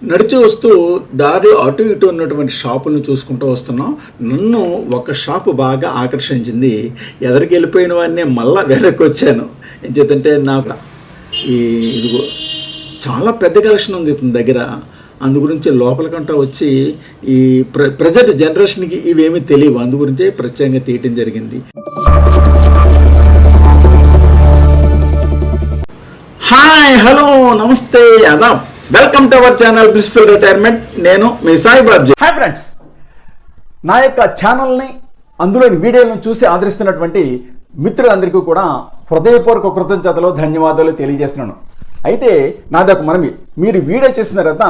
నడిచి వస్తూ దారిలో అటు ఇటు ఉన్నటువంటి షాపులను చూసుకుంటూ వస్తున్నాం. నన్ను ఒక షాపు బాగా ఆకర్షించింది. ఎదరికి వెళ్ళిపోయిన వాడినే మళ్ళా వెనక్కి వచ్చాను. ఏం చేద్దంటే నాకు ఇదిగో చాలా పెద్ద కలెక్షన్ ఉంది ఇతని దగ్గర. అందు గురించి లోపలికంటా వచ్చి ఈ ప్రజెంట్ జనరేషన్కి ఇవేమీ తెలియవు. అందు గురించే ప్రత్యేకంగా తీయటం జరిగింది. హాయ్, హలో, నమస్తే, అదాబ్, welcome to our channel blissful retirement. నేను మీ సాయి బాబ్జీ. హాయ్ ఫ్రెండ్స్, నా యొక్క ఛానల్ని అందులోని వీడియోలను చూసి ఆదరిస్తున్నటువంటి మిత్రులందరికీ కూడా హృదయపూర్వక కృతజ్ఞతలు, ధన్యవాదాలు తెలియజేస్తున్నాను. అయితే నాదొక మనవి, మీరు వీడియో చేసిన తర్వాత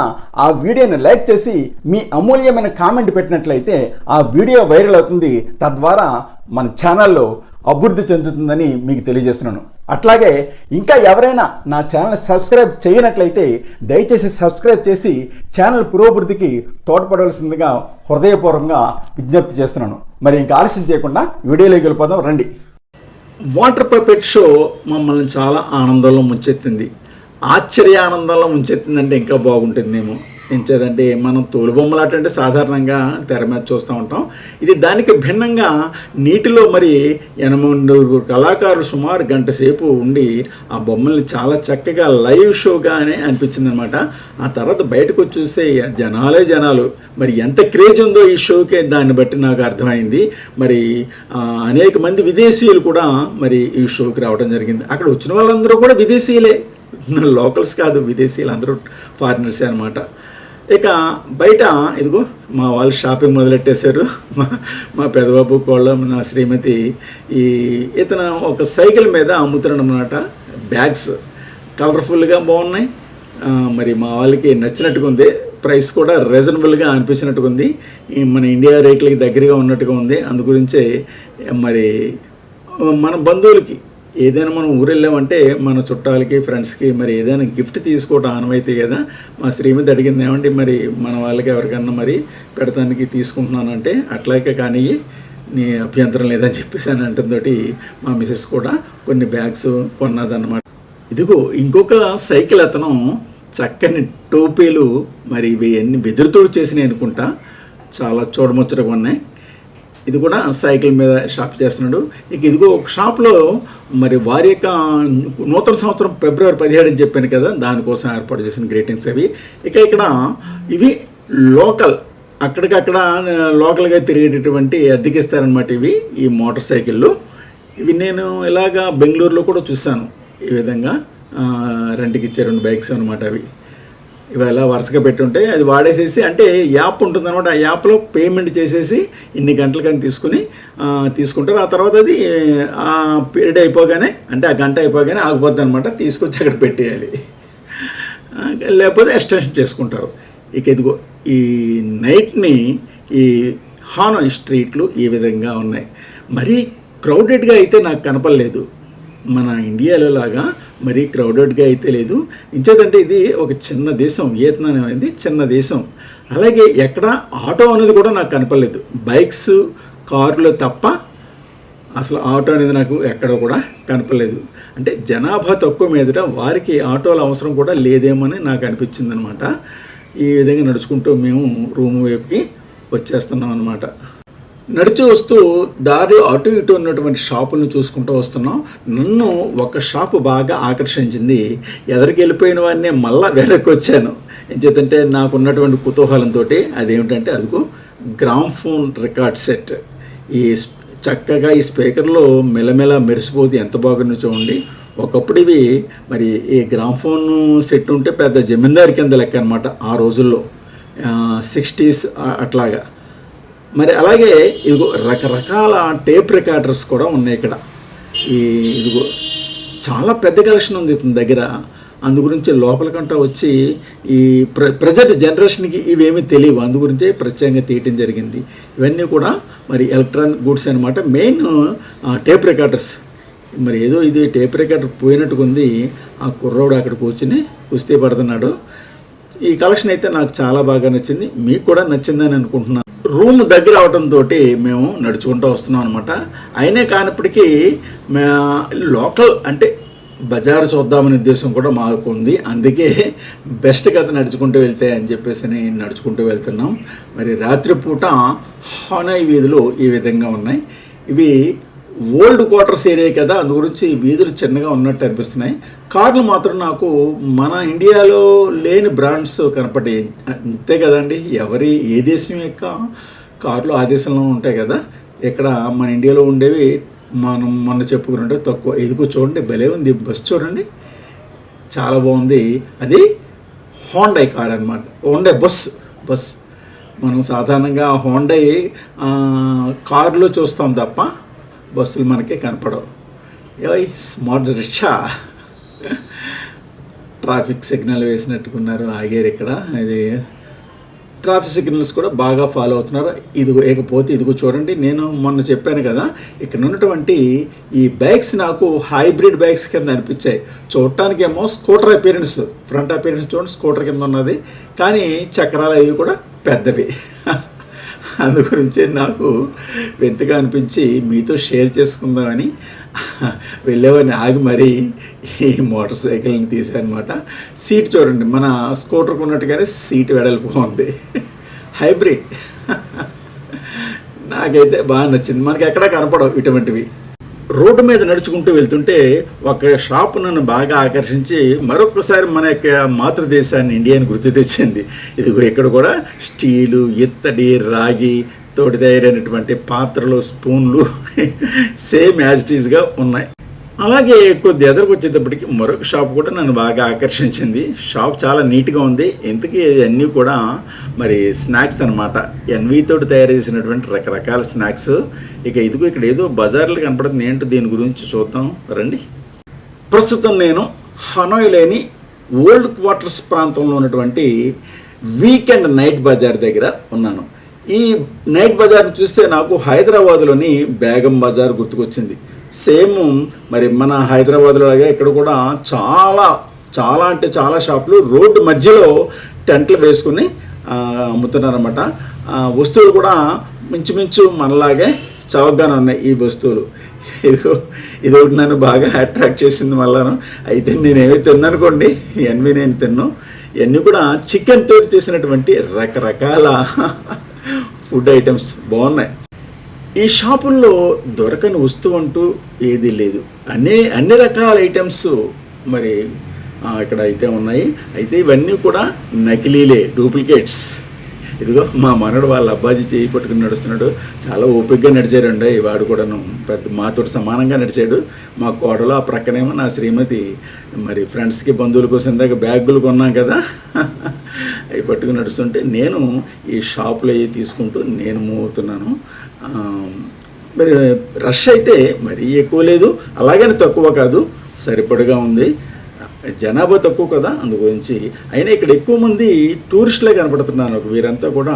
ఆ వీడియోని లైక్ చేసి మీ అమూల్యమైన కామెంట్ పెట్టినట్లయితే ఆ వీడియో వైరల్ అవుతుంది. తద్వారా మన ఛానల్లో అభివృద్ధి చెందుతుందని మీకు తెలియజేస్తున్నాను. అట్లాగే ఇంకా ఎవరైనా నా ఛానల్ సబ్స్క్రైబ్ చేయనట్లయితే దయచేసి సబ్స్క్రైబ్ చేసి ఛానల్ పురోభివృద్ధికి తోడ్పడవలసిందిగా హృదయపూర్వకంగా విజ్ఞప్తి చేస్తున్నాను. మరి ఇంకా ఆలస్యం చేయకుండా వీడియోలోకి వెళ్ళిపోదాం రండి. వాటర్ పపెట్ షో మమ్మల్ని చాలా ఆనందంలో ముంచెత్తింది. ఆశ్చర్యానందంలో ముంచెత్తిందంటే ఇంకా బాగుంటుందేమో. ఎంచేదంటే మనం తోలుబొమ్మలాట అంటే సాధారణంగా తెర మీద చూస్తూ ఉంటాం. ఇది దానికి భిన్నంగా నీటిలో మరి 8 కళాకారులు సుమారు గంట సేపు ఉండి ఆ బొమ్మల్ని చాలా చక్కగా లైవ్ షోగానే అనిపించింది అనమాట. ఆ తర్వాత బయటకు వచ్చి చూస్తే జనాలు మరి ఎంత క్రేజ్ ఉందో ఈ షోకే దాన్ని బట్టి నాకు అర్థమైంది. మరి అనేక మంది విదేశీయులు కూడా మరి ఈ షోకి రావడం జరిగింది. అక్కడ వచ్చిన వాళ్ళందరూ కూడా విదేశీయులే, లోకల్స్ కాదు, విదేశీయులు అందరూ ఫారినర్సే అనమాట. ఇక బయట ఇదిగో మా వాళ్ళు షాపింగ్ మొదలెట్టేశారు. మా పెదబాబు కోళ్ళ నా శ్రీమతి ఇతను ఒక సైకిల్ మీద అమ్ముతున్నాడు అన్నమాట. బ్యాగ్స్ కలర్ఫుల్గా బాగున్నాయి. మరి మా వాళ్ళకి నచ్చినట్టుగా ఉంది. ప్రైస్ కూడా రీజనబుల్గా అనిపించినట్టుగా ఉంది. మన ఇండియా రేట్లకి దగ్గరగా ఉన్నట్టుగా ఉంది. అందు గురించే మరి మన బంధువులకి ఏదైనా మనం ఊరు వెళ్ళామంటే మన చుట్టాలకి, ఫ్రెండ్స్కి మరి ఏదైనా గిఫ్ట్ తీసుకోవడం ఆనమైతే కదా. మా శ్రీమతి అడిగింది, ఏమండి మరి మన వాళ్ళకి ఎవరికన్నా మరి పెడతానికి తీసుకుంటున్నానంటే అట్లాగే కానీ నీ అభ్యంతరం లేదని చెప్పేసి అని అంటంతోటి మా మిసెస్ కూడా కొన్ని బ్యాగ్స్ కొన్నదన్నమాట. ఇదిగో ఇంకొక సైకిల్ అతను చక్కని టోపీలు మరి ఇవి అన్ని బెదురుతోడు చేసినాయి అనుకుంటా, చాలా చూడముచ్చటగా ఉన్నాయి. ఇది కూడా సైకిల్ మీద షాప్ చేస్తున్నాడు. ఇక ఇదిగో ఒక షాప్లో మరి వారి యొక్క నూతన సంవత్సరం ఫిబ్రవరి 17 అని చెప్పాను కదా, దానికోసం ఏర్పాటు చేసిన గ్రీటింగ్స్ అవి. ఇక ఇక్కడ ఇవి లోకల్, అక్కడికక్కడ లోకల్గా తిరిగేటటువంటి అద్దెకిస్తారనమాట ఇవి, ఈ మోటార్ సైకిళ్ళు. ఇవి నేను ఇలాగా బెంగళూరులో కూడా చూశాను. ఈ విధంగా రెంట్కి ఇచ్చే 2 బైక్స్ అనమాట అవి. ఇవి ఎలా వరుసగా పెట్టుంటే అది వాడేసేసి, అంటే యాప్ ఉంటుందన్నమాట. ఆ యాప్లో పేమెంట్ చేసేసి ఇన్ని గంటలకని తీసుకుంటారు. ఆ తర్వాత అది ఆ పీరియడ్ అయిపోగానే, అంటే ఆ గంట అయిపోగానే ఆగిపోద్ది అనమాట. తీసుకొచ్చి అక్కడ పెట్టేయాలి, లేకపోతే ఎక్స్టెన్షన్ చేసుకుంటారు. ఇక ఇదిగో ఈ నైట్ని ఈ హానోయ్ స్ట్రీట్లు ఈ విధంగా ఉన్నాయి. మరీ క్రౌడెడ్గా అయితే నాకు కనపడలేదు. మన ఇండియాలో లాగా మరీ క్రౌడెడ్గా అయితే లేదు. ఇంచేదంటే ఇది ఒక చిన్న దేశం, వియత్నాం అనేది చిన్న దేశం. అలాగే ఎక్కడ ఆటో అనేది కూడా నాకు కనపడలేదు. బైక్స్, కార్లు తప్ప అసలు ఆటో అనేది నాకు ఎక్కడ కూడా కనపడలేదు. అంటే జనాభా తక్కువ మీదట వారికి ఆటోల అవసరం కూడా లేదేమని నాకు అనిపించింది అనమాట. ఈ విధంగా నడుచుకుంటూ మేము రూమ్ వైపుకి వచ్చేస్తున్నాం అనమాట. నడిచి వస్తూ దారిలో అటు ఇటు ఉన్నటువంటి షాపులను చూసుకుంటూ వస్తున్నాం. నన్ను ఒక షాపు బాగా ఆకర్షించింది. ఎదరికి వెళ్ళిపోయిన వాడినే మళ్ళా వెనక్కి వచ్చాను. ఏం చేద్దంటే నాకు ఉన్నటువంటి కుతూహలంతో అదేమిటంటే అదిగో గ్రామ్ఫోన్ రికార్డ్ సెట్. ఈ చక్కగా ఈ స్పీకర్లో మెల్లమెల్ల మెరిసిపోతే ఎంత బాగుందో చూడండి. ఒకప్పుడు ఇవి మరి ఈ గ్రామ్ఫోన్ సెట్ ఉంటే పెద్ద జమీందారి కింద లెక్క అనమాట ఆ రోజుల్లో, 60s అట్లాగా. మరి అలాగే ఇదిగో రకరకాల టేప్ రికార్డర్స్ కూడా ఉన్నాయి ఇక్కడ. ఇదిగో చాలా పెద్ద కలెక్షన్ ఉంది ఇతని దగ్గర. అందు గురించి లోపలికంటా వచ్చి ఈ ప్రజెంట్ జనరేషన్కి ఇవేమీ తెలియవు. అందు గురించే ప్రత్యేకంగా తీయటం జరిగింది. ఇవన్నీ కూడా మరి ఎలక్ట్రానిక్ గూడ్స్ అనమాట. Main tape recorders. మరి ఏదో ఇది టేప్ రికార్డర్ పోయినట్టుగా ఉంది. ఆ కుర్రోడు అక్కడ కూర్చుని కుస్తీ పడుతున్నాడు. ఈ కలెక్షన్ అయితే నాకు చాలా బాగా నచ్చింది, మీకు కూడా నచ్చిందని అనుకుంటున్నాను. రూమ్ దగ్గర అవడంతో మేము నడుచుకుంటూ వస్తున్నాం అనమాట. అయినే కానప్పటికీ లోకల్ అంటే బజారు చూద్దామనే ఉద్దేశం కూడా మాకు ఉంది. అందుకే బెస్ట్ కథ నడుచుకుంటూ వెళ్తే అని చెప్పేసి నడుచుకుంటూ వెళ్తున్నాం. మరి రాత్రిపూట హానాయ్ వీధులు ఈ విధంగా ఉన్నాయి. ఇవి ఓల్డ్ క్వార్టర్స్ ఏరియా కదా, అందు గురించి వీధులు చిన్నగా ఉన్నట్టు అనిపిస్తున్నాయి. కార్లు మాత్రం నాకు మన ఇండియాలో లేని బ్రాండ్స్ కనపడ్డాయి. అంతే కదండి, ఏ దేశం యొక్క కార్లు ఆ దేశంలో ఉంటాయి కదా. ఇక్కడ మన ఇండియాలో ఉండేవి మనం మొన్న చెప్పుకుంటే తక్కువ. ఇదిగో చూడండి, భలే ఉంది బస్, చూడండి చాలా బాగుంది. అది హోండై కార్ అనమాట, హోండై బస్. మనం సాధారణంగా హోండై కార్లో చూస్తాం తప్ప బస్సులు మనకి కనపడవు. Smart rickshaw. ట్రాఫిక్ సిగ్నల్ వేసినట్టుకున్నారు, ఆగారు ఇక్కడ. ఇది ట్రాఫిక్ సిగ్నల్స్ కూడా బాగా ఫాలో అవుతున్నారు. ఇదిగో చూడండి, నేను మొన్న చెప్పాను కదా, ఇక్కడ ఉన్నటువంటి ఈ బైక్స్ నాకు హైబ్రిడ్ బైక్స్ కింద అనిపించాయి. చూడటానికి ఏమో స్కూటర్ అపియరెన్స్, ఫ్రంట్ అపియరెన్స్ చూడండి స్కూటర్ కింద ఉన్నది, కానీ చక్రాలు అవి కూడా పెద్దవి. అందు గురించి నాకు వింతగా అనిపించి మీతో షేర్ చేసుకుందామని వెళ్ళేవాడిని ఆగి మరీ ఈ మోటార్ సైకిల్ని తీసానమాట. సీట్ చూడండి, మన స్కూటర్కి ఉన్నట్టుగానే సీట్ వెడల్పుగా ఉంది, హైబ్రిడ్. నాకైతే బాగా నచ్చింది. మనకి ఎక్కడా కనపడవు ఇటువంటివి. రోడ్డు మీద నడుచుకుంటూ వెళ్తుంటే ఒక షాప్ నన్ను బాగా ఆకర్షించి మరొకసారి మన యొక్క మాతృదేశాన్ని ఇండియాని గుర్తు తెచ్చింది. ఇదిగో ఇక్కడ కూడా స్టీలు, ఇత్తడి, రాగి తోటి తయారైనటువంటి పాత్రలు, స్పూన్లు సేమ్ యాజ్ ఇట్ ఈస్గా ఉన్నాయి. అలాగే కొద్ది ఎదురుకు వచ్చేటప్పటికి మరొక షాప్ కూడా నన్ను బాగా ఆకర్షించింది. షాప్ చాలా నీట్గా ఉంది. ఇంతకీ అన్నీ కూడా మరి స్నాక్స్ అనమాట, ఎన్వీతో తయారు చేసినటువంటి రకరకాల స్నాక్స్. ఇక్కడ ఏదో బజార్లు కనపడుతుంది, ఏంటో దీని గురించి చూద్దాం రండి. ప్రస్తుతం నేను హనాయ్లోని ఓల్డ్ క్వార్టర్స్ ప్రాంతంలో ఉన్నటువంటి వీకెండ్ నైట్ బజార్ దగ్గర ఉన్నాను. ఈ నైట్ బజార్ని చూస్తే నాకు హైదరాబాద్లోని బేగం బజార్ గుర్తుకొచ్చింది. సేమ్ మరి మన హైదరాబాద్లో లాగా ఇక్కడ కూడా చాలా షాపులు రోడ్డు మధ్యలో టెంట్లు వేసుకుని అమ్ముతున్నారన్నమాట. వస్తువులు కూడా మించుమించు మనలాగే చౌకగానే ఉన్నాయి ఈ వస్తువులు. ఇదొకటి నన్ను బాగా అట్రాక్ట్ చేసింది మళ్ళాను. అయితే నేనేమి తిన్నానుకోండి, ఇవన్నీ నేను తిన్నాను. ఇవన్నీ కూడా చికెన్తో చేసినటువంటి రకరకాల ఫుడ్ ఐటమ్స్ బాగున్నాయి. ఈ షాపుల్లో దొరకని వస్తువు అంటూ ఏదీ లేదు. అన్ని రకాల ఐటమ్స్ మరి ఇక్కడ అయితే ఉన్నాయి. అయితే ఇవన్నీ కూడా నకిలీలే, డూప్లికేట్స్. ఇదిగో మా మనడు వాళ్ళ అబ్బాజీ చేయి పట్టుకుని నడుస్తున్నాడు. చాలా ఓపికగా నడిచాడండి వాడు కూడాను, పెద్ద మాతోటి సమానంగా నడిచాడు. మా కోడలు ఆ ప్రక్కనేమో నా శ్రీమతి మరి ఫ్రెండ్స్కి బంధువుల కోసం ఇందాక బ్యాగులు కొన్నాం కదా, అవి పట్టుకుని నడుస్తుంటే నేను ఈ షాపులో అవి తీసుకుంటూ నేను మూవ్ అవుతున్నాను. మరి రష్ అయితే మరీ ఎక్కువ లేదు, అలాగని తక్కువ కాదు, సరిపడగా ఉంది. జనాభా తక్కువ కదా, అందు గురించి. అయినా ఇక్కడ ఎక్కువ మంది టూరిస్టులే కనపడుతున్నారు. వీరంతా కూడా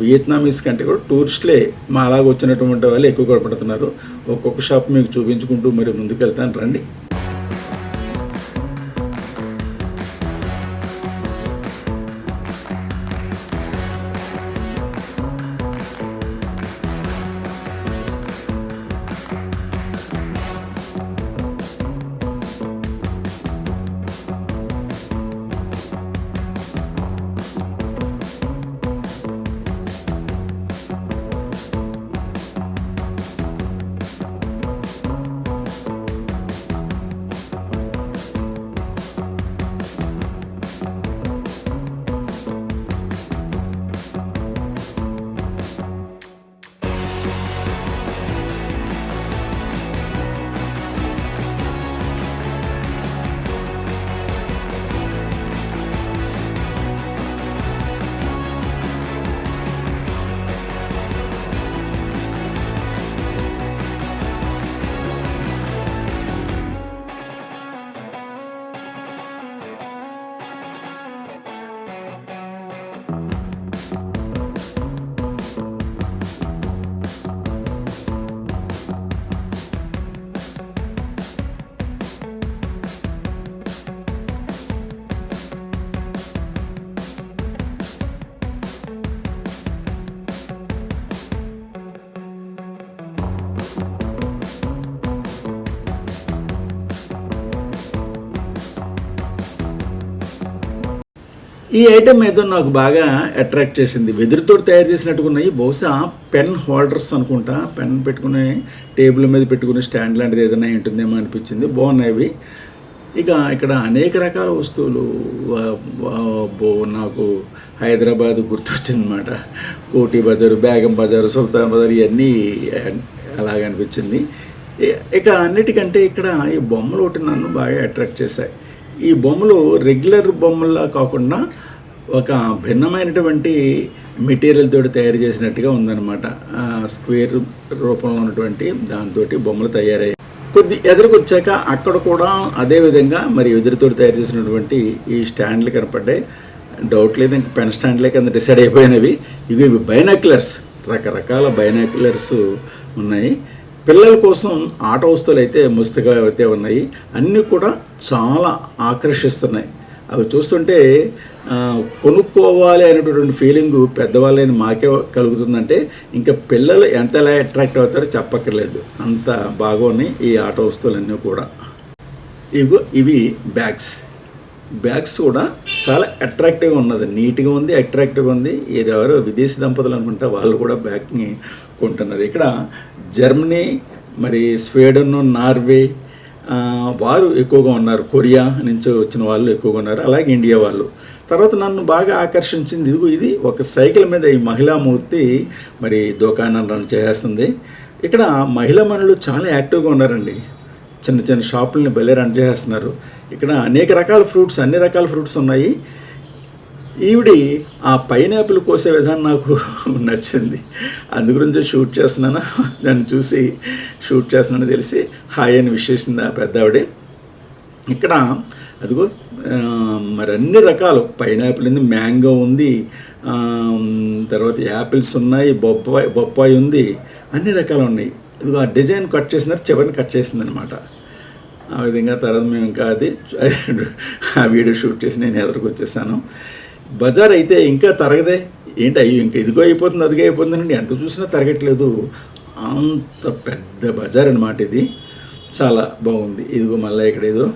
వియత్నామీస్ కంటే కూడా టూరిస్టులే, మా అలాగ వచ్చినటువంటి వాళ్ళు ఎక్కువ కనపడుతున్నారు. ఒక్కొక్క షాప్ మీకు చూపించుకుంటూ మరి ముందుకు వెళ్తాను రండి. ఈ ఐటెం ఏదో నాకు బాగా అట్రాక్ట్ చేసింది. వెదురుతో తయారు చేసినట్టుగా ఉన్నాయి. బహుశా పెన్ హోల్డర్స్ అనుకుంటా, పెన్ పెట్టుకునే టేబుల్ మీద పెట్టుకునే స్టాండ్ లాంటిది ఏదైనా ఉంటుందేమో అనిపించింది. బాగున్నాయి అవి. ఇక ఇక్కడ అనేక రకాల వస్తువులు నాకు హైదరాబాద్ గుర్తొచ్చిందన్నమాట. కోటి బజారు, బేగం బజారు, సుల్తాన్ బజారు ఇవన్నీ అలాగనిపించింది. ఇక అన్నిటికంటే ఇక్కడ ఈ బొమ్మలు ఒకటి నన్ను బాగా అట్రాక్ట్ చేశాయి. ఈ బొమ్మలు రెగ్యులర్ బొమ్మల్లా కాకుండా ఒక భిన్నమైనటువంటి మెటీరియల్ తోటి తయారు చేసినట్టుగా ఉందన్నమాట. స్క్వేర్ రూపంలో ఉన్నటువంటి దాంతో బొమ్మలు తయారయ్యాయి. కొద్ది ఎదురుకొచ్చాక అక్కడ కూడా అదేవిధంగా మరి ఎదురుతో తయారు చేసినటువంటి ఈ స్టాండ్లు కనపడ్డాయి. డౌట్ లేదు, ఇంక పెన్ స్టాండ్లే కింద డిసైడ్ అయిపోయినవి. ఇవి బైనాక్యులర్స్, రకరకాల బైనాక్యులర్స్ ఉన్నాయి. పిల్లల కోసం ఆట వస్తువులు అయితే మస్తుగా అయితే ఉన్నాయి. అన్నీ కూడా చాలా ఆకర్షిస్తున్నాయి. అవి చూస్తుంటే కొనుక్కోవాలి అనేటటువంటి ఫీలింగు పెద్దవాళ్ళని మాకే కలుగుతుందంటే ఇంకా పిల్లలు ఎంతలా అట్రాక్ట్ అవుతారో చెప్పక్కర్లేదు. అంత బాగున్నాయి ఈ ఆట వస్తువులన్నీ కూడా. ఇవి బ్యాగ్స్ కూడా చాలా అట్రాక్టివ్గా ఉన్నది, నీట్గా ఉంది, అట్రాక్టివ్గా ఉంది. ఇది ఎవరో విదేశీ దంపతులు అనుకుంటా, వాళ్ళు కూడా బ్యాగ్ని కొంటున్నారు. ఇక్కడ జర్మనీ, మరి స్వీడన్, నార్వే వారు ఎక్కువగా ఉన్నారు. కొరియా నుంచి వచ్చిన వాళ్ళు ఎక్కువగా ఉన్నారు. అలాగే ఇండియా వాళ్ళు. తర్వాత నన్ను బాగా ఆకర్షించింది ఇది ఒక సైకిల్ మీద ఈ మహిళామూర్తి మరి దుకాణం రన్ చేస్తుంది. ఇక్కడ మహిళా మనులు చాలా యాక్టివ్గా ఉన్నారండి. చిన్న చిన్న షాపుల్ని భలే రన్ చేస్తున్నారు. ఇక్కడ అనేక రకాల ఫ్రూట్స్, అన్ని రకాల ఫ్రూట్స్ ఉన్నాయి. ఈవిడి ఆ పైనాపిల్ కోసే విధానం నాకు నచ్చింది. అందుగురించి షూట్ చేస్తున్నాను. దాన్ని చూసి షూట్ చేస్తున్నానని తెలిసి హాయ్ అని విశేషింది ఆ పెద్ద ఆవిడే. ఇక్కడ అదిగో మరి అన్ని రకాలు పైనాపిల్ ఉంది, మ్యాంగో ఉంది, తర్వాత యాపిల్స్ ఉన్నాయి, బొప్పాయి ఉంది, అన్ని రకాలు ఉన్నాయి. ఇదిగో ఆ డిజైన్ కట్ చేసినారు, చివరిని కట్ చేసింది అనమాట. ఆ విధంగా తర్వాత మేము ఇంకా ఆ వీడియో షూట్ చేసి నేను ఎదురుకు వచ్చేసాను. బజార్ అయితే ఇంకా తరగదే ఏంటి, అయ్యో ఇంకా ఇదిగో అయిపోతుంది, అదిగో అయిపోతుందండి, ఎంత చూసినా తరగట్లేదు. అంత పెద్ద బజార్ అనమాట ఇది. చాలా బాగుంది. ఇదిగో మళ్ళీ ఇక్కడ ఏదో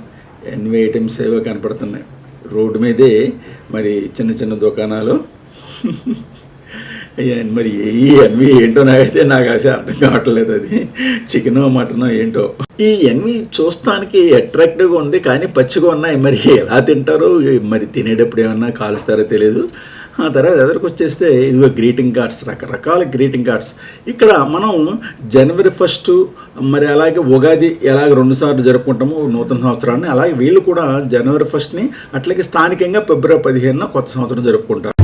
ఎన్వి ఐటమ్స్ ఏవో కనపడుతున్నాయి. రోడ్డు మీదే మరి చిన్న చిన్న దుకాణాలు. మరి ఈ ఎన్వి ఏంటో నాకు అసలు అర్థం కావట్లేదు. అది చికెనో మటనో ఏంటో. ఈ ఎన్వి చూస్తానికి అట్రాక్టివ్గా ఉంది, కానీ పచ్చిగా ఉన్నాయి. మరి ఎలా తింటారో, మరి తినేటప్పుడు ఏమన్నా కాలుస్తారో తెలియదు. ఆ తర్వాత ఎదురుకు వచ్చేస్తే ఇదిగో గ్రీటింగ్ కార్డ్స్, రకరకాల గ్రీటింగ్ కార్డ్స్. ఇక్కడ మనం జనవరి 1 మరి అలాగే ఉగాది ఎలాగ 2 సార్లు జరుపుకుంటాము నూతన సంవత్సరాన్ని, అలాగే వీళ్ళు కూడా జనవరి 1ని, అట్లాగే స్థానికంగా ఫిబ్రవరి 15న కొత్త సంవత్సరం జరుపుకుంటారు.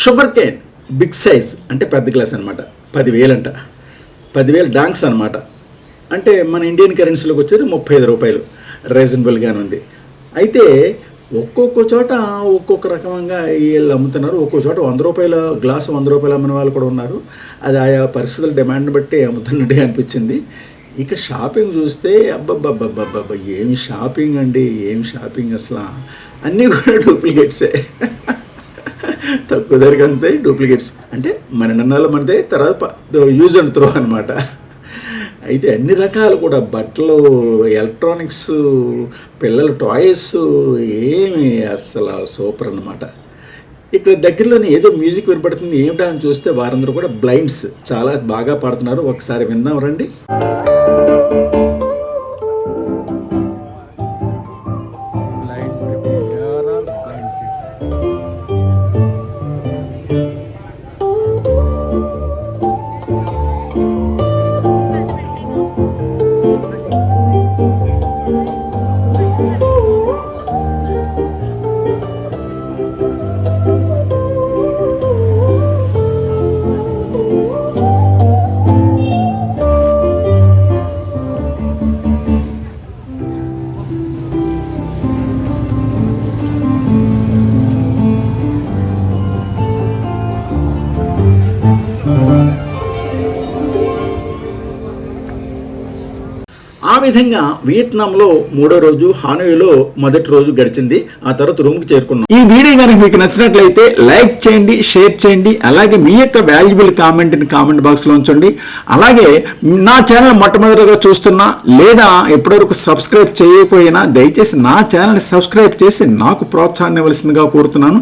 షుగర్ కేన్ బిగ్ సైజ్ అంటే పెద్ద గ్లాస్ అనమాట, 10,000 అంట. 10,000 డాంక్స్ అనమాట. అంటే మన ఇండియన్ కరెన్సీలోకి వచ్చేది 35 రూపాయలు. రీజనబుల్గానే ఉంది. అయితే ఒక్కొక్క చోట ఒక్కొక్క రకంగా వీళ్ళు అమ్ముతున్నారు. ఒక్కో చోట 100 రూపాయల గ్లాసు 100 రూపాయలు అమ్మిన వాళ్ళు కూడా ఉన్నారు. అది ఆయా పరిస్థితుల డిమాండ్ని బట్టి అమ్ముతున్నట్టే అనిపించింది. ఇక షాపింగ్ చూస్తే అబ్బబ్బబ్బబ్బబ్బ ఏమి షాపింగ్ అండి, ఏమి షాపింగ్ అసలు. అన్నీ కూడా డూప్లికేట్సే. తక్కువ ధరకి అంతే డూప్లికేట్స్. అంటే మన నన్నాళ్ళు మనదే, తర్వాత యూజ్ అండ్ త్రో అనమాట. అయితే అన్ని రకాలు కూడా బట్టలు, ఎలక్ట్రానిక్స్, పిల్లల టాయ్స్ ఏమి అసలు సూపర్ అన్నమాట. ఇక్కడ దగ్గరలోనే ఏదో మ్యూజిక్ వినపడుతుంది. ఏమిటా అని చూస్తే వారందరూ కూడా బ్లైండ్స్ చాలా బాగా పాడుతున్నారు. ఒకసారి విందాం రండి. ఆ విధంగా వియత్నాంలో 3వ రోజు, హానోయ్లో మొదటి రోజు గడిచింది. ఆ తర్వాత రూమ్కి చేరుకున్నాం. ఈ వీడియో కనుక మీకు నచ్చినట్లయితే లైక్ చేయండి, షేర్ చేయండి. అలాగే మీ యొక్క వాల్యుబుల్ కామెంట్ని కామెంట్ బాక్స్లో ఉంచండి. అలాగే నా ఛానల్ మొట్టమొదటిగా చూస్తున్నా లేదా ఎప్పటివరకు సబ్స్క్రైబ్ చేయకపోయినా దయచేసి నా ఛానల్ని సబ్స్క్రైబ్ చేసి నాకు ప్రోత్సాహాన్ని ఇవ్వాల్సిందిగా కోరుతున్నాను.